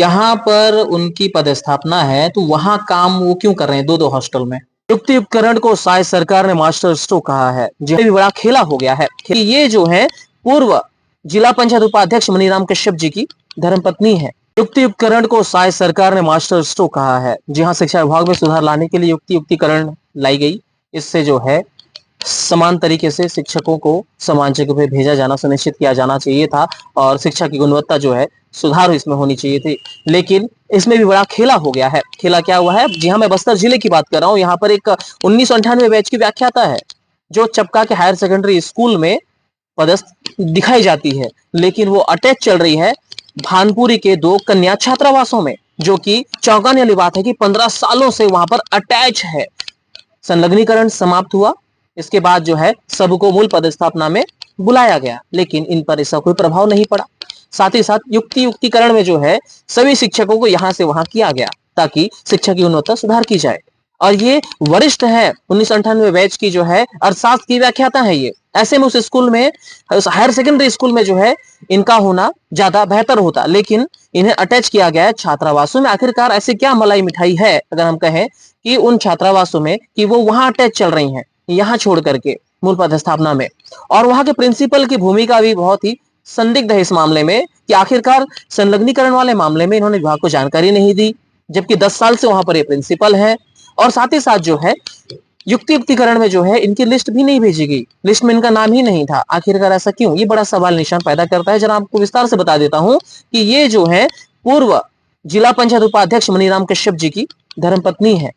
यहाँ पर उनकी पदस्थापना है तो वहां काम वो क्यों कर रहे हैं दो दो हॉस्टल में। युक्ति उपकरण को शायद सरकार ने मास्टर स्ट्रोक कहा है, जो भी बड़ा खेला हो गया है। ये जो है पूर्व जिला पंचायत उपाध्यक्ष मनीराम कश्यप जी की धर्मपत्नी है। युक्ति उपकरण को शायद सरकार ने मास्टर स्ट्रोक कहा है। जी हाँ, शिक्षा विभाग में सुधार लाने के लिए युक्तिकरण लाई गई। इससे जो है समान तरीके से शिक्षकों को समान जगह पे भेजा जाना सुनिश्चित किया जाना चाहिए था और शिक्षा की गुणवत्ता जो है सुधार इसमें होनी चाहिए थी। लेकिन इसमें भी बड़ा खेला हो गया है। खेला क्या हुआ है? जी हाँ, मैं बस्तर जिले की बात कर रहा हूँ। यहाँ पर एक 1998 बैच की व्याख्याता है जो चपका के हायर सेकेंडरी स्कूल में पदस्थ दिखाई जाती है, लेकिन वो अटैच चल रही है भानपुरी के दो कन्या छात्रावासों में, जो कि चौंकाने वाली बात है कि 15 सालों से वहां पर अटैच है। संलग्नीकरण समाप्त हुआ, इसके बाद जो है सबको मूल पदस्थापना में बुलाया गया, लेकिन इन पर इसका कोई प्रभाव नहीं पड़ा। साथ ही साथ युक्तिकरण में जो है सभी शिक्षकों को यहां से वहां किया गया ताकि शिक्षा की गुणवत्ता सुधार की जाए। और ये वरिष्ठ है 1998 बैच की जो है अर्थशास्त्र की व्याख्याता है। ये ऐसे में उस स्कूल में, उस हायर सेकेंडरी स्कूल में जो है इनका होना ज्यादा बेहतर होता, लेकिन इन्हें अटैच किया गया है छात्रावासों में। आखिरकार ऐसे क्या मलाई मिठाई है, अगर हम कहें कि उन छात्रावासों में, कि वो वहां अटैच चल रही हैं यहाँ छोड़ करके मूल पदस्थापना में। और वहां के प्रिंसिपल की भूमिका भी बहुत ही संदिग्ध है इस मामले में कि आखिरकार संलग्नीकरण वाले मामले में इन्होंने विभाग को जानकारी नहीं दी, जबकि 10 साल से वहां पर ये प्रिंसिपल है। और साथ ही साथ जो है युक्तिकरण में जो है इनकी लिस्ट भी नहीं भेजी गई, लिस्ट में इनका नाम ही नहीं था। आखिरकार ऐसा क्यों? ये बड़ा सवाल निशान पैदा करता है। जरा आपको विस्तार से बता देता हूं कि ये जो है पूर्व जिला पंचायत उपाध्यक्ष मनीराम कश्यप जी की धर्मपत्नी है।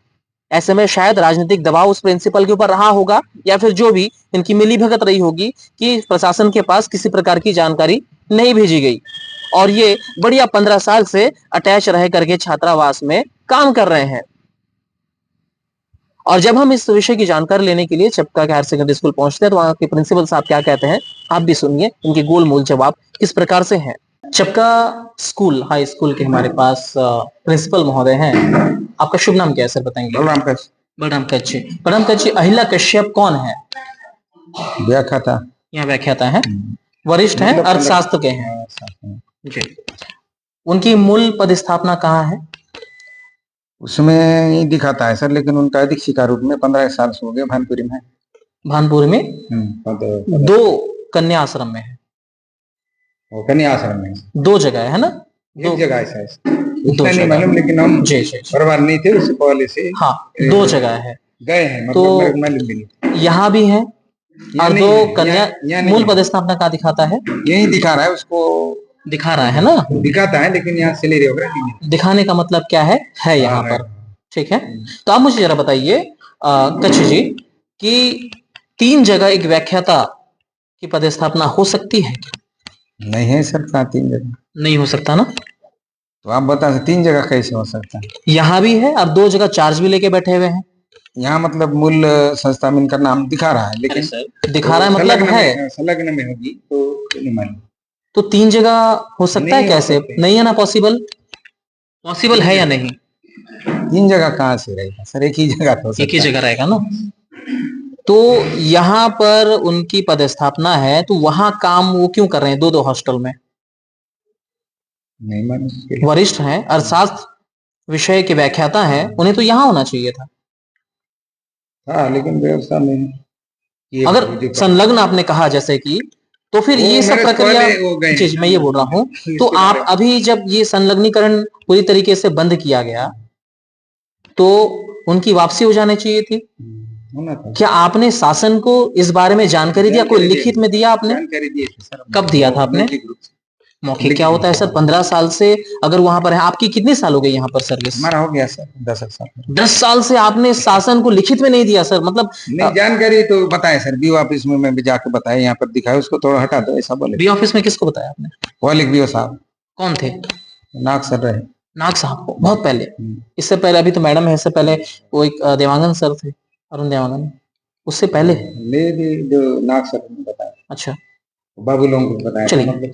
ऐसे में शायद राजनीतिक दबाव उस प्रिंसिपल के ऊपर रहा होगा, या फिर जो भी इनकी मिलीभगत रही होगी कि प्रशासन के पास किसी प्रकार की जानकारी नहीं भेजी गई। और ये बढ़िया 15 साल से अटैच रह करके छात्रावास में काम कर रहे हैं। और जब हम इस विषय की जानकारी लेने के लिए चपका के हायर सेकेंडरी स्कूल पहुंचते हैं तो वहां के प्रिंसिपल साहब क्या कहते हैं, आप भी सुनिए। इनके गोलमोल जवाब किस प्रकार से हैं। चपका स्कूल हाई स्कूल के हमारे पास प्रिंसिपल महोदय हैं। आपका शुभ नाम क्या है सर, बताएंगे? बलराम कच्छप। बलराम कच्छप, अहिल्या कश्यप कौन है? व्याख्याता। यहाँ व्याख्याता है, वरिष्ठ हैं, अर्थशास्त्र के हैं जी। उनकी मूल पदस्थापना कहाँ है? उसमें ही दिखाता है सर, लेकिन उनका अधिक शिकार रूप में 15 साल से हो गए भानपुरी में। भानपुरी में दो कन्या आश्रम में है। वो कन्या आश्रम में दो जगह है ना? दो जगह है उतना नहीं मालूम, लेकिन हम परिवार नहीं थे उससे पहले से। हाँ, दो जगह है, गए हैं, मतलब तो मालूम भी नहीं। यहाँ भी है और दो कन्या। मूल पदस्थापना का दिखाता है, यही दिखा रहा है, उसको दिखा रहा है ना, दिखाता है, लेकिन यहाँ सैलरी वगैरह नहीं। दिखाने का मतलब क्या है यहाँ पर। ठीक है, तो आप मुझे जरा बताइए कच्छ जी कि 3 जगह एक व्याख्याता की पदस्थापना हो सकती है? नहीं है सर, कहाँ 3 जगह नहीं हो सकता ना? तो आप बता 3 जगह कैसे हो सकता है? यहाँ भी है, अब 2 जगह चार्ज भी लेके बैठे हुए हैं। यहाँ मतलब मूल संस्था में इनका नाम दिखा रहा है, लेकिन दिखा रहा है मतलब है संलग्न में होगी तो नहीं मालूम। तो 3 जगह हो सकता है कैसे? नहीं है ना, पॉसिबल है या नहीं? 3 जगह कहाँ से रहेगा सर? एक ही जगह तो एक ही जगह रहेगा ना। तो यहाँ पर उनकी पदस्थापना है तो वहां काम वो क्यों कर रहे हैं दो दो हॉस्टल में? नहीं मालूम। वरिष्ठ हैं, अर्थशास्त्र विषय के व्याख्याता हैं, उन्हें तो यहाँ होना चाहिए था। हाँ, लेकिन व्यवस्था में अगर संलग्न आपने कहा जैसे कि, तो फिर ये सब प्रक्रिया, जी मैं ये बोल रहा हूँ, तो आप अभी जब ये संलग्नीकरण पूरी तरीके से बंद किया गया तो उनकी वापसी हो जानी चाहिए थी। क्या आपने शासन को इस बारे में जानकारी दिया? कोई लिखित में दिया आपने? कब दिया था आपने? मौखिक क्या होता है सर? 15 साल से अगर वहां पर है, आपकी कितने साल हो गए यहाँ पर सर्विस? हमारा हो गया सर 10 साल। 10 साल से आपने शासन को लिखित में नहीं दिया सर? मतलब नहीं, जानकारी तो बताए सर, बीओ ऑफिस में मैं भी जाके बताया, यहाँ पर दिखाया, उसको थोड़ा हटा दो ऐसा बोले। बीओ ऑफिस में किसको बताया आपने? पॉलिक बीओ साहब। कौन थे? नाग सर रहे। नाग साहब को बहुत पहले? इससे पहले अभी तो मैडम है, इससे पहले वो एक देवांगन सर थे, अरुण देवांगन, उससे पहले जो नाग सर ने बताया। अच्छा, बाबू लोगों को बताया। चलिए।